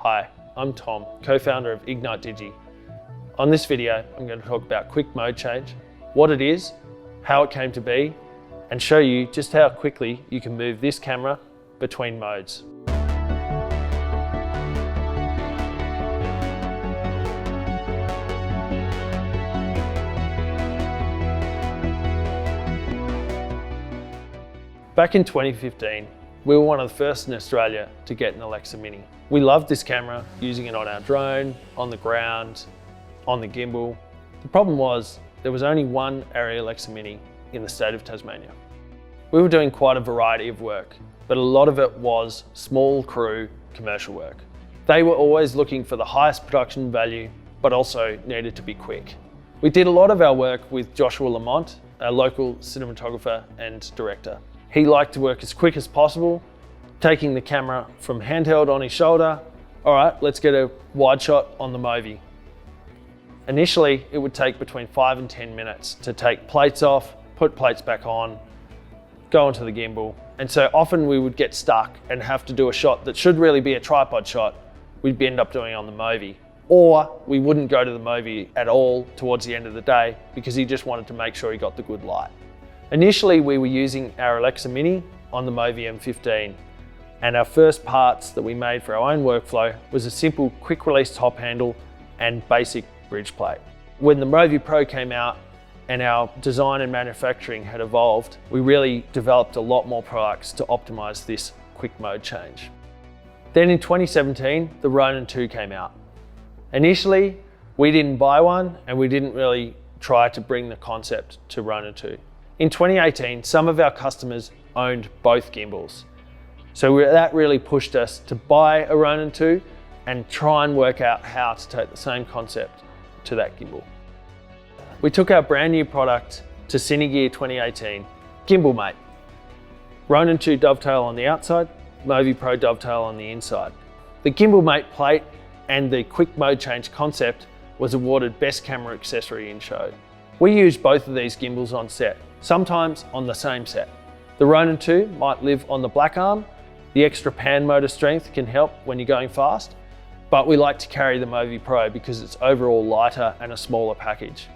Hi, I'm Tom, co-founder of Ignite Digi. On this video, I'm going to talk about quick mode change, what it is, how it came to be, and show you just how quickly you can move this camera between modes. Back in 2015, we were one of the first in Australia to get an Alexa Mini. We loved this camera, using it on our drone, on the ground, on the gimbal. The problem was there was only one ARRI Alexa Mini in the state of Tasmania. We were doing quite a variety of work, but a lot of it was small crew commercial work. They were always looking for the highest production value, but also needed to be quick. We did a lot of our work with Joshua Lamont, a local cinematographer and director. He liked to work as quick as possible, taking the camera from handheld on his shoulder. All right, let's get a wide shot on the MōVI. Initially, it would take between 5 and 10 minutes to take plates off, put plates back on, go onto the gimbal. And so often we would get stuck and have to do a shot that should really be a tripod shot, we'd end up doing on the MōVI. Or we wouldn't go to the MōVI at all towards the end of the day because he just wanted to make sure he got the good light. Initially, we were using our Alexa Mini on the MōVI M15, and our first parts that we made for our own workflow was a simple quick release top handle and basic bridge plate. When the MōVI Pro came out and our design and manufacturing had evolved, we really developed a lot more products to optimize this quick mode change. Then in 2017, the Ronin 2 came out. Initially, we didn't buy one and we didn't really try to bring the concept to Ronin 2. In 2018, some of our customers owned both gimbals. So that really pushed us to buy a Ronin 2 and try and work out how to take the same concept to that gimbal. We took our brand new product to Cinegear 2018, Gimbal Mate. Ronin 2 dovetail on the outside, MōVI Pro dovetail on the inside. The Gimbal Mate plate and the quick mode change concept was awarded Best Camera Accessory in Show. We used both of these gimbals on set, sometimes on the same set. The Ronin 2 might live on the black arm. The extra pan motor strength can help when you're going fast, but we like to carry the MōVI Pro because it's overall lighter and a smaller package.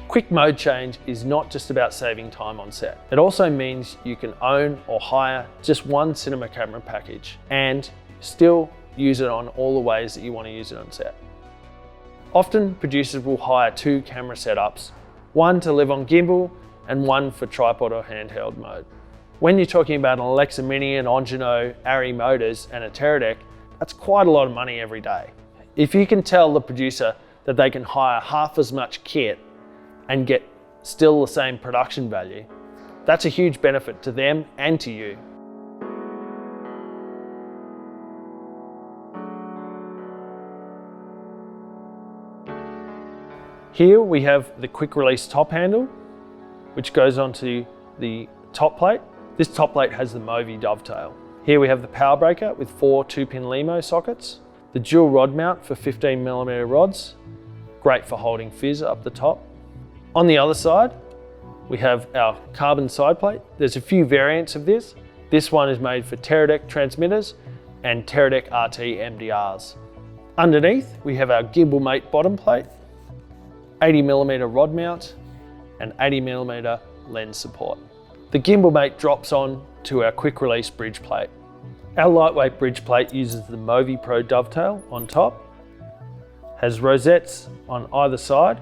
Quick mode change is not just about saving time on set. It also means you can own or hire just one cinema camera package and still use it on all the ways that you want to use it on set. Often producers will hire 2 camera setups, one to live on gimbal and one for tripod or handheld mode. When you're talking about an Alexa Mini, an Angino, ARRI motors and a Teradek, that's quite a lot of money every day. If you can tell the producer that they can hire half as much kit and get still the same production value, that's a huge benefit to them and to you. Here we have the quick release top handle, which goes onto the top plate. This top plate has the MōVI dovetail. Here we have the power breaker with 4 2-pin LEMO sockets, the dual rod mount for 15mm rods, great for holding fizz up the top. On the other side, we have our carbon side plate. There's a few variants of this. This one is made for Teradek transmitters and Teradek RT MDRs. Underneath, we have our Gimbal Mate bottom plate, 80mm rod mount and 80mm lens support. The Gimbal Mate drops on to our quick release bridge plate. Our lightweight bridge plate uses the MōVI Pro dovetail on top, has rosettes on either side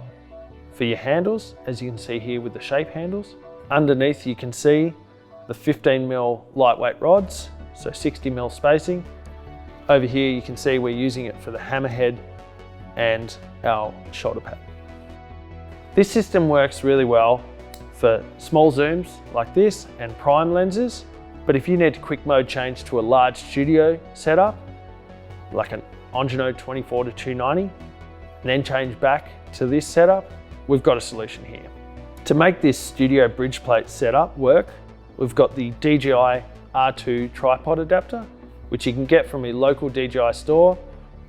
for your handles, as you can see here with the shape handles. Underneath you can see the 15mm lightweight rods, so 60mm spacing. Over here you can see we're using it for the hammerhead and our shoulder pad. This system works really well for small zooms like this and prime lenses, but if you need to quick mode change to a large studio setup, like an Angino 24-290, and then change back to this setup, we've got a solution here. To make this studio bridge plate setup work, we've got the DJI R2 tripod adapter, which you can get from a local DJI store,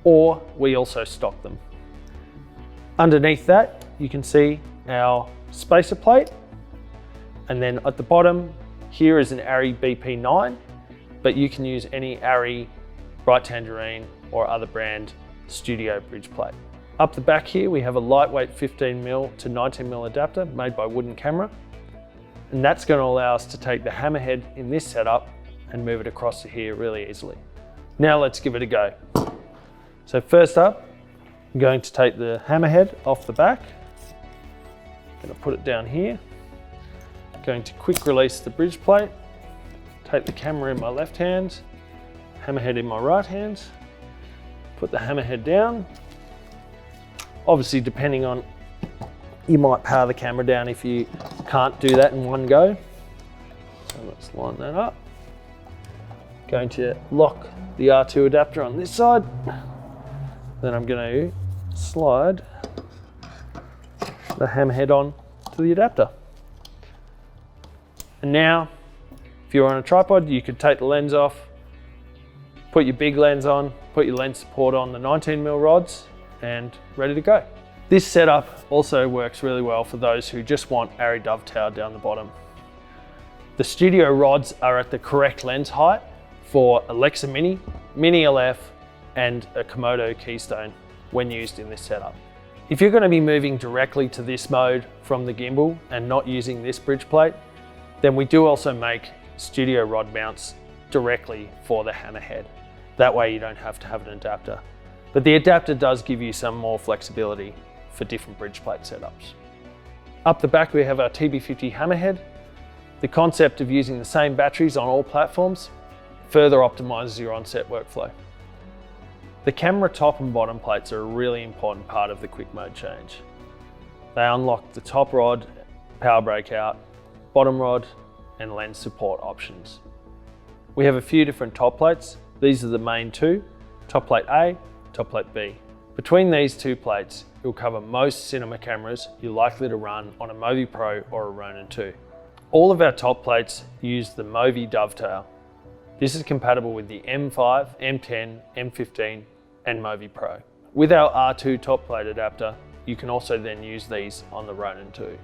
or we also stock them. Underneath that, you can see our spacer plate. And then at the bottom, here is an ARRI BP9, but but you can use any Arri, Bright Tangerine or other brand studio bridge plate. Up the back here, we have a lightweight 15mm to 19mm adapter made by Wooden Camera. And that's going to allow us to take the hammerhead in this setup and move it across to here really easily. Now let's give it a go. So first up, I'm going to take the hammerhead off the back. I'm going to put it down here. I'm going to quick release the bridge plate, take the camera in my left hand, hammerhead in my right hand, put the hammerhead down. Obviously, depending on, you might power the camera down if you can't do that in one go. So let's line that up. Going to lock the R2 adapter on this side. Then I'm going to slide the hammerhead on to the adapter. And now, if you're on a tripod, you could take the lens off, put your big lens on, put your lens support on the 19mm rods, and ready to go. This setup also works really well for those who just want Arri dovetail down the bottom. The studio rods are at the correct lens height for Alexa Mini, Mini LF, and a Komodo KEYSTONE when used in this setup. If you're going to be moving directly to this mode from the gimbal and not using this bridge plate, then we do also make studio rod mounts directly for the hammerhead. That way you don't have to have an adapter. But the adapter does give you some more flexibility for different bridge plate setups. Up the back we have our TB50 hammerhead. The concept of using the same batteries on all platforms further optimizes your on-set workflow. The camera top and bottom plates are a really important part of the quick mode change. They unlock the top rod, power breakout, bottom rod, and lens support options. We have a few different top plates. These are the main two, top plate A, top plate B. Between these two plates, you'll cover most cinema cameras you're likely to run on a MōVI Pro or a Ronin 2. All of our top plates use the MōVI dovetail. This is compatible with the M5, M10, M15, and MōVI Pro. With our R2 top plate adapter, you can also then use these on the Ronin 2.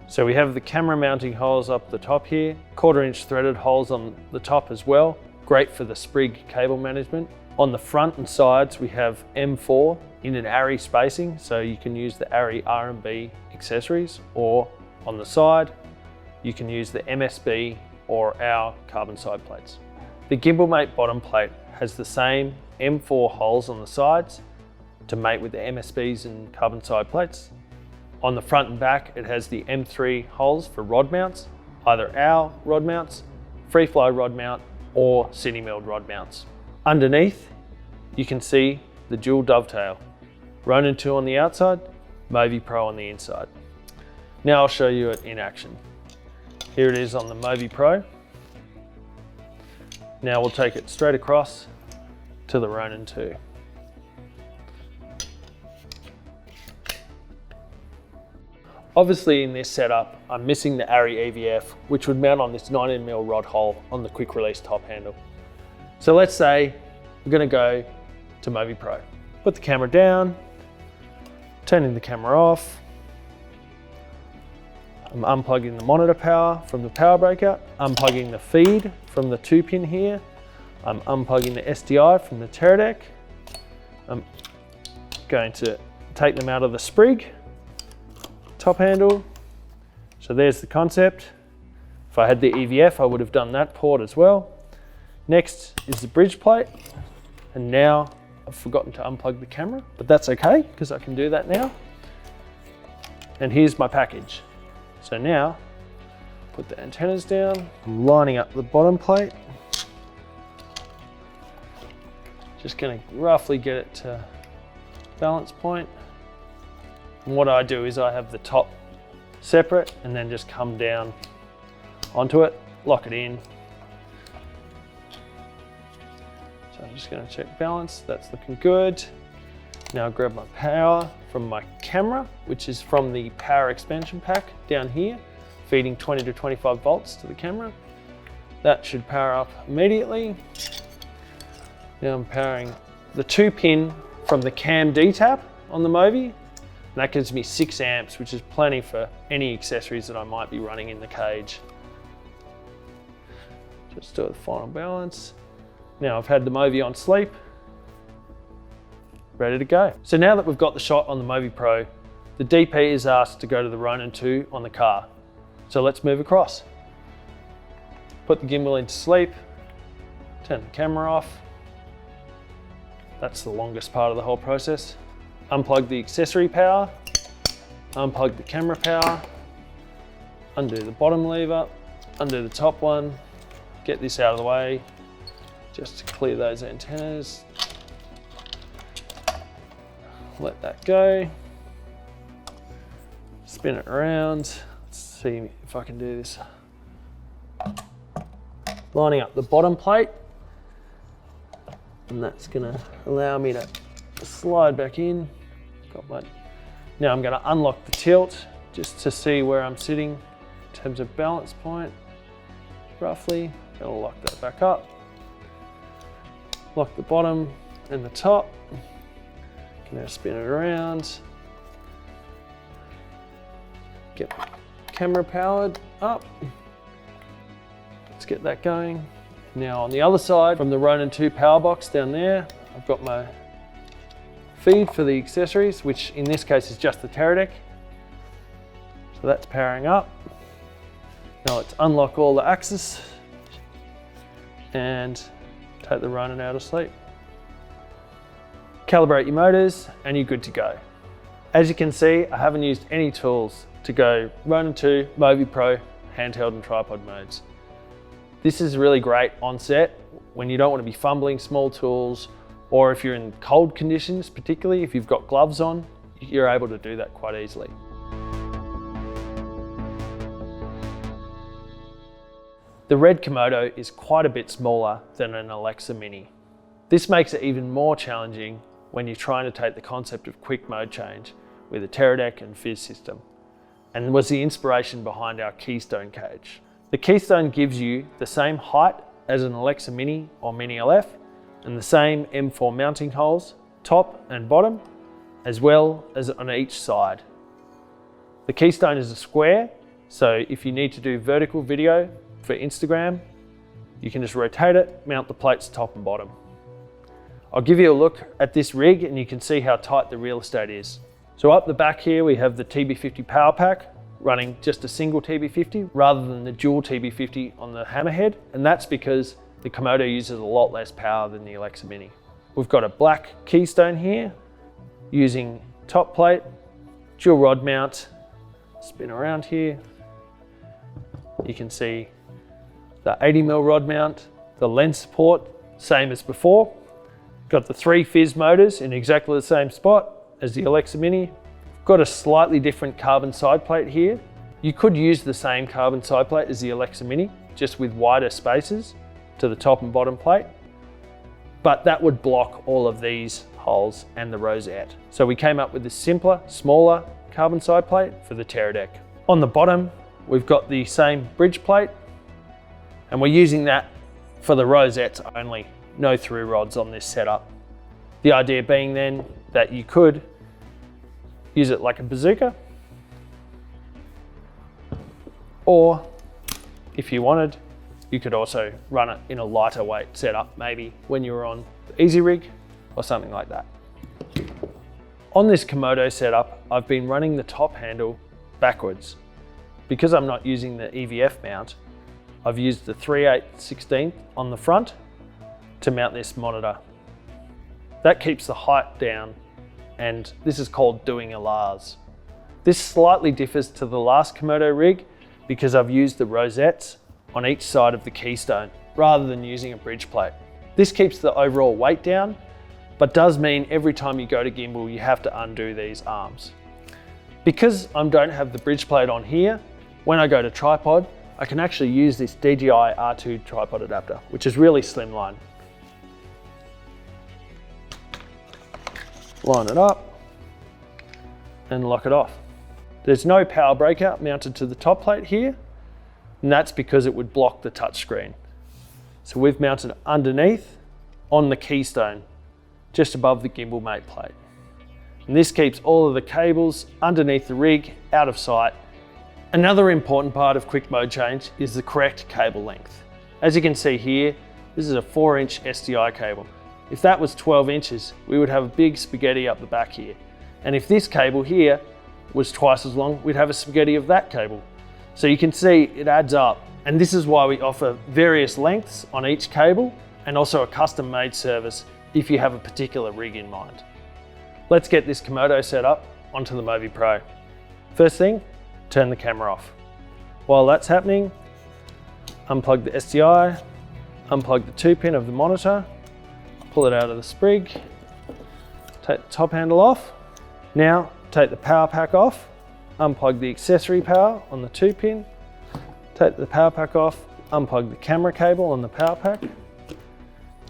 So we have the camera mounting holes up the top here, 1/4 inch threaded holes on the top as well, great for the sprig cable management. On the front and sides, we have M4 in an Arri spacing, so you can use the Arri R&B accessories, or on the side, you can use the MSB or our carbon side plates. The gimbal mate bottom plate has the same M4 holes on the sides to mate with the MSBs and carbon side plates. On the front and back, it has the M3 holes for rod mounts, either our rod mounts, Freefly rod mount, or city milled rod mounts. Underneath, you can see the dual dovetail. Ronin 2 on the outside, MōVI Pro on the inside. Now I'll show you it in action. Here it is on the MōVI Pro. Now we'll take it straight across to the Ronin 2. Obviously in this setup, I'm missing the Arri EVF, which would mount on this 19mm rod hole on the quick release top handle. So let's say we're gonna go to MōVI Pro. Put the camera down, turning the camera off. I'm unplugging the monitor power from the power breakout, unplugging the feed from the 2-pin here. I'm unplugging the SDI from the Teradek. I'm going to take them out of the sprig, top handle. So there's the concept. If I had the EVF, I would have done that port as well. Next is the bridge plate. And now I've forgotten to unplug the camera, but that's okay because I can do that now. And here's my package. So now, put the antennas down. I'm lining up the bottom plate. Just gonna roughly get it to balance point. And what I do is I have the top separate and then just come down onto it, lock it in. So I'm just gonna check balance, that's looking good. Now grab my power from my camera, which is from the power expansion pack down here, feeding 20 to 25 volts to the camera. That should power up immediately. Now I'm powering the 2-pin from the cam D-tap on the MōVI. That gives me 6 amps, which is plenty for any accessories that I might be running in the cage. Just do the final balance. Now I've had the MōVI on sleep, ready to go. So now that we've got the shot on the MōVI Pro, the DP is asked to go to the Ronin 2 on the car. So let's move across. Put the gimbal into sleep, turn the camera off. That's the longest part of the whole process. Unplug the accessory power, unplug the camera power, undo the bottom lever, undo the top one, get this out of the way, just to clear those antennas. Let that go. Spin it around. Let's see if I can do this. Lining up the bottom plate, and that's gonna allow me to slide back in. Now I'm gonna unlock the tilt just to see where I'm sitting in terms of balance point, roughly. Gonna lock that back up. Lock the bottom and the top. Can now spin it around. Get the camera powered up. Let's get that going. Now on the other side, from the Ronin 2 power box down there, I've got my feed for the accessories, which in this case is just the Teradek. So that's powering up. Now let's unlock all the axes and take the Ronin out of sleep. Calibrate your motors and you're good to go. As you can see, I haven't used any tools to go Ronin 2, MōVI Pro, handheld and tripod modes. This is really great on set when you don't want to be fumbling small tools, or if you're in cold conditions, particularly if you've got gloves on, you're able to do that quite easily. The RED Komodo is quite a bit smaller than an Alexa Mini. This makes it even more challenging when you're trying to take the concept of quick mode change with a Teradek and Fizz system, and was the inspiration behind our KEYSTONE cage. The KEYSTONE gives you the same height as an Alexa Mini or Mini LF, and the same M4 mounting holes, top and bottom, as well as on each side. The KEYSTONE is a square, so if you need to do vertical video for Instagram, you can just rotate it, mount the plates top and bottom. I'll give you a look at this rig and you can see how tight the real estate is. So up the back here, we have the TB50 power pack running just a single TB50 rather than the dual TB50 on the hammerhead. And that's because the Komodo uses a lot less power than the Alexa Mini. We've got a black KEYSTONE here using top plate, dual rod mount, spin around here. You can see the 80mm rod mount, the lens support, same as before. Got the 3 Fizz motors in exactly the same spot as the Alexa Mini. Got a slightly different carbon side plate here. You could use the same carbon side plate as the Alexa Mini, just with wider spaces to the top and bottom plate, but that would block all of these holes and the rosette. So we came up with a simpler, smaller carbon side plate for the Teradek. On the bottom, we've got the same bridge plate, and we're using that for the rosettes only, no through rods on this setup. The idea being then that you could use it like a bazooka, or if you wanted, you could also run it in a lighter weight setup, maybe when you're on the Easy Rig or something like that. On this Komodo setup, I've been running the top handle backwards. Because I'm not using the EVF mount, I've used the 3/8/16 on the front to mount this monitor. That keeps the height down, and this is called doing a Lars. This slightly differs to the last Komodo rig because I've used the rosettes on each side of the KEYSTONE rather than using a bridge plate. This keeps the overall weight down, but does mean every time you go to gimbal, you have to undo these arms. Because I don't have the bridge plate on here, when I go to tripod, I can actually use this DJI R2 tripod adapter, which is really slimline. Line it up and lock it off. There's no power breaker mounted to the top plate here, and that's because it would block the touchscreen. So we've mounted it underneath on the KEYSTONE, just above the gimbal mate plate. And this keeps all of the cables underneath the rig out of sight. Another important part of quick mode change is the correct cable length. As you can see here, This is a 4-inch SDI cable. If that was 12 inches, we would have a big spaghetti up the back here. And if this cable here was twice as long, we'd have a spaghetti of that cable. So you can see it adds up. And this is why we offer various lengths on each cable and also a custom made service if you have a particular rig in mind. Let's get this Komodo set up onto the MōVI Pro. First thing, turn the camera off. While that's happening, unplug the SDI, unplug the 2-pin of the monitor, pull it out of the sprig, take the top handle off. Now take the power pack off, unplug the accessory power on the 2-pin, take the power pack off, unplug the camera cable on the power pack.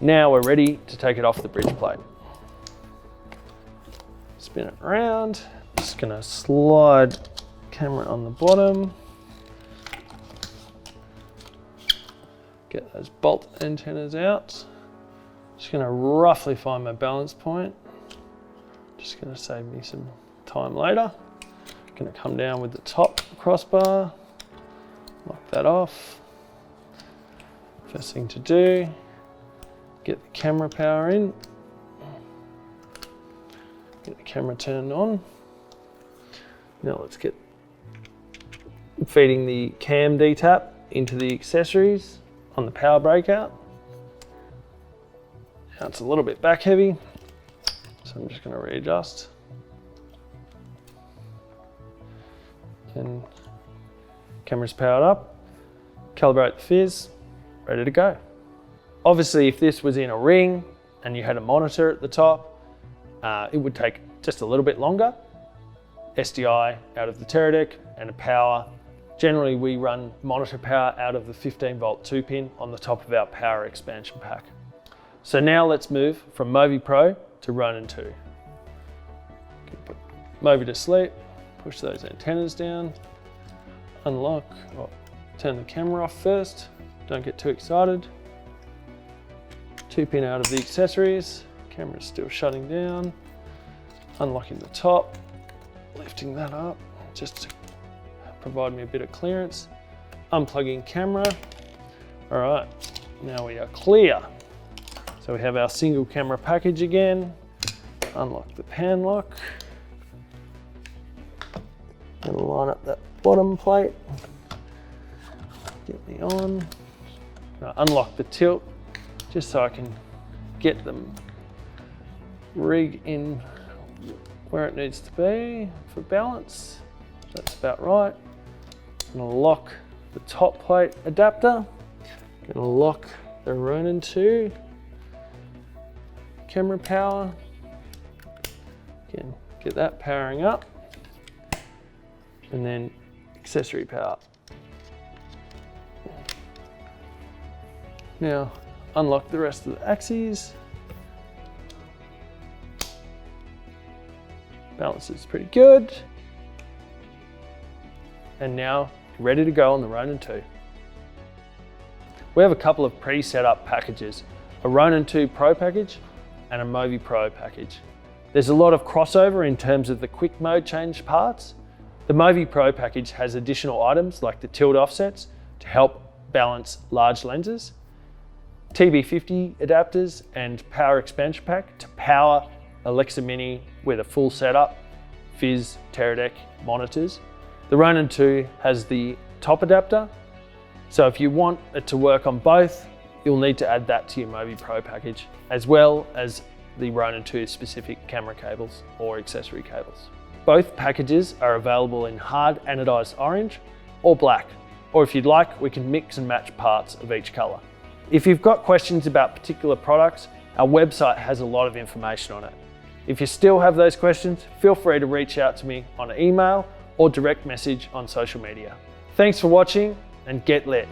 Now we're ready to take it off the bridge plate. Spin it around, just gonna slide camera on the bottom. Get those bolt antennas out. Just gonna roughly find my balance point. Just gonna save me some time later. Gonna come down with the top crossbar, lock that off. First thing to do, get the camera power in. Get the camera turned on. Now let's get feeding the cam D-tap into the accessories on the power breakout. Now it's a little bit back heavy, so I'm just going to readjust. And camera's powered up, calibrate the fizz, ready to go. Obviously, if this was in a ring and you had a monitor at the top, it would take just a little bit longer. SDI out of the Teradek and a power. Generally, we run monitor power out of the 15-volt 2-pin on the top of our power expansion pack. So now let's move from MōVI Pro to Ronin 2. Put MōVI to sleep, push those antennas down, unlock, turn the camera off first, don't get too excited. 2-pin out of the accessories, camera's still shutting down, unlocking the top, lifting that up just to provide me a bit of clearance, unplugging camera. All right, now we are clear. So we have our single camera package again, unlock the pan lock, and line up that bottom plate, get me on, unlock the tilt just so I can get them rig in where it needs to be for balance. That's about right. I'm gonna lock the top plate adapter, gonna lock the Ronin 2 camera power. Again, get that powering up, and then accessory power. Now unlock the rest of the axes. Balance is pretty good. And now ready to go on the Ronin 2. We have a couple of pre-set up packages, a Ronin 2 Pro package and a MōVI Pro package. There's a lot of crossover in terms of the quick mode change parts. The MōVI Pro package has additional items like the tilt offsets to help balance large lenses, TB50 adapters and power expansion pack to power Alexa Mini with a full setup, Fizz, Teradek monitors. The Ronin 2 has the top adapter, so if you want it to work on both, you'll need to add that to your MōVI Pro package, as well as the Ronin 2 specific camera cables or accessory cables. Both packages are available in hard anodized orange or black, or if you'd like, we can mix and match parts of each color. If you've got questions about particular products, our website has a lot of information on it. If you still have those questions, feel free to reach out to me on email or direct message on social media. Thanks for watching and get lit.